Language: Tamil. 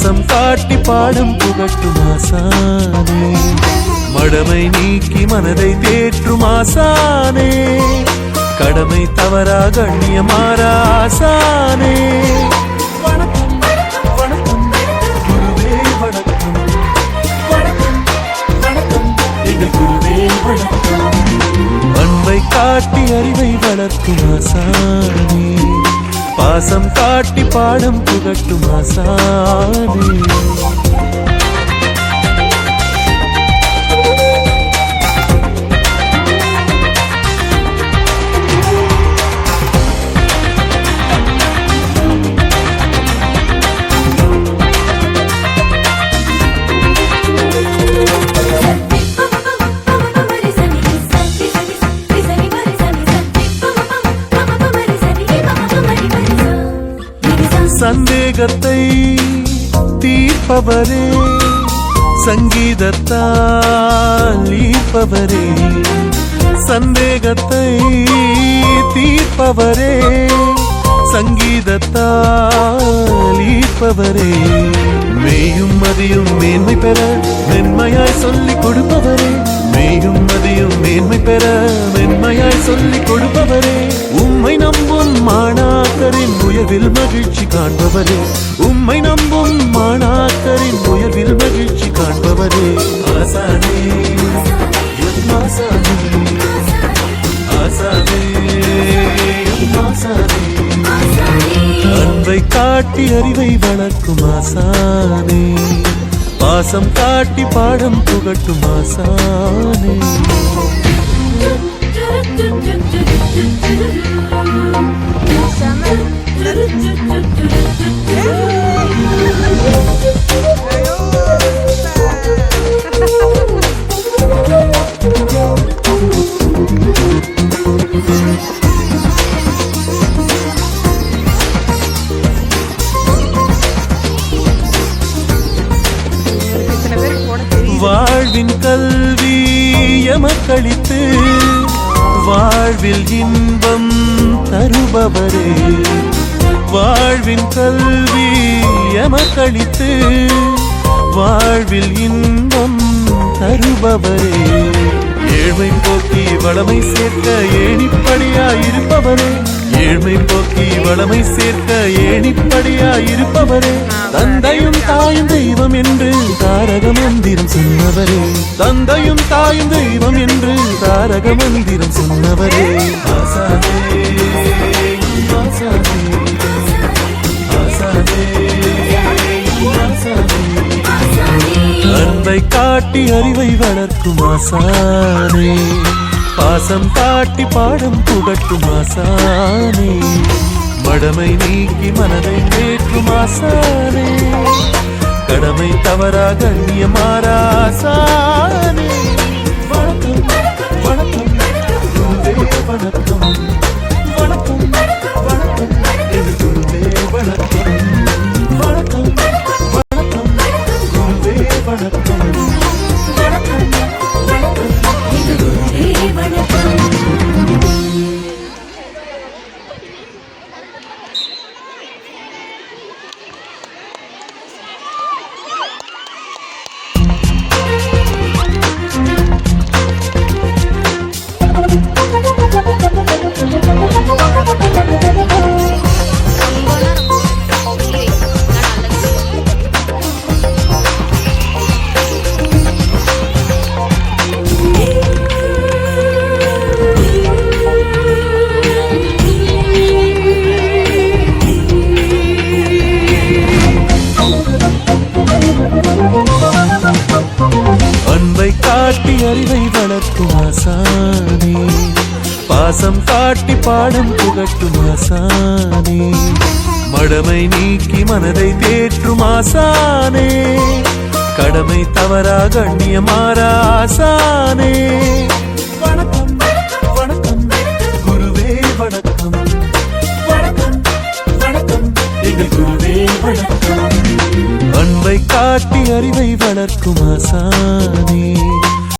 பாசம் காட்டி பாடம் புகட்டும் ஆசானே, மடமை நீக்கி மனதை தேற்றும் ஆசானே, கடமை தவறா கண்ணியமாறா ஆசானே. வணக்கம் வணக்கம் குருவே வணக்கம், வணக்கம் வணக்கம் எங்கள் குருவே வணக்கம். அன்பை காட்டி அறிவை வளர்க்கும் ஆசானே, பாசம் காட்டி பாடம் புகட்டும் ஆசானே. சந்தேகத்தை தீர்ப்பவரே, சங்கீதத்தால் ஈர்ப்பவரே, சந்தேகத்தை தீர்ப்பவரே, சங்கீதத்தால் ஈர்ப்பவரே, மேயும் மதியும் மேன்மை பெற மென்மையாய் சொல்லிக் கொடுப்பவரே, மேயும் மதியும் மேன்மை பெற மென்மையாய் சொல்லிக் கொடுப்பவரே, உம்மை நம்பும் மாணாக்கரின் உயர்வில் மகிழ்ச்சி காண்பவரே, உம்மை நம்பும் மாணாக்கரின் உயர்வில் மகிழ்ச்சி காண்பவரே. ஆசானே ஆசானே ஆசானே ஆசானே, அன்பை காட்டி அறிவை வளர்க்கும் ஆசானே, பாசம் காட்டி பாடம் புகட்டும் ஆசானே. வாழ்வின் கல்வி எமக்களித்து வாழ்வில் இன்பம் தருபவரே, வாழ்வின் கல்வி எமக்களித்து வாழ்வில் இன்பம் தருபவரே, ஏழ்மை போக்கி வளமை சேர்க்க ஏணிப்படியாயிருப்பவரே, ஏழ்மை போக்கி வளமை சேர்க்க ஏணிப்படியாயிருப்பவரே, தந்தையும் தாயும் தெய்வம் என்று தாரக மந்திரம் சொன்னவரே, தந்தையும் தாயும் தெய்வம் என்று தாரக மந்திரம் சொன்னவரே. ஆசானே ஆசானே ஆசானே ஆசானே, அன்பை காட்டி அறிவை வளர்க்கும் ஆசானே, பாசம் காட்டி பாடம் புகட்டும் ஆசானே, மடமை நீக்கி மனதை தேற்றும் ஆசானே, கடமை தவறா கண்ணியமாறா ஆசானே. வணக்கம் வணக்கம் குருவே வணக்கம், வணக்கம் வணக்கம் எங்கள் குருவே வணக்கம், வணக்கம் வணக்கம் குருவே வணக்கம், வணக்கம் வணக்கம் எங்கள் குருவே வணக்கம். அன்பை காட்டி அறிவை வளர்க்கும் ஆசானே, பாசம் காட்டி பாடம் புகட்டும் ஆசானே, மடமை நீக்கி மனதை தேற்றும் ஆசானே, கடமை தவறா கண்ணியமாறா ஆசானே. வணக்கம் வணக்கம் குருவே வணக்கம், வணக்கம் வணக்கம் எங்கள் குருவே வணக்கம். அன்பை காட்டி அறிவை வளர்க்கும் ஆசானே,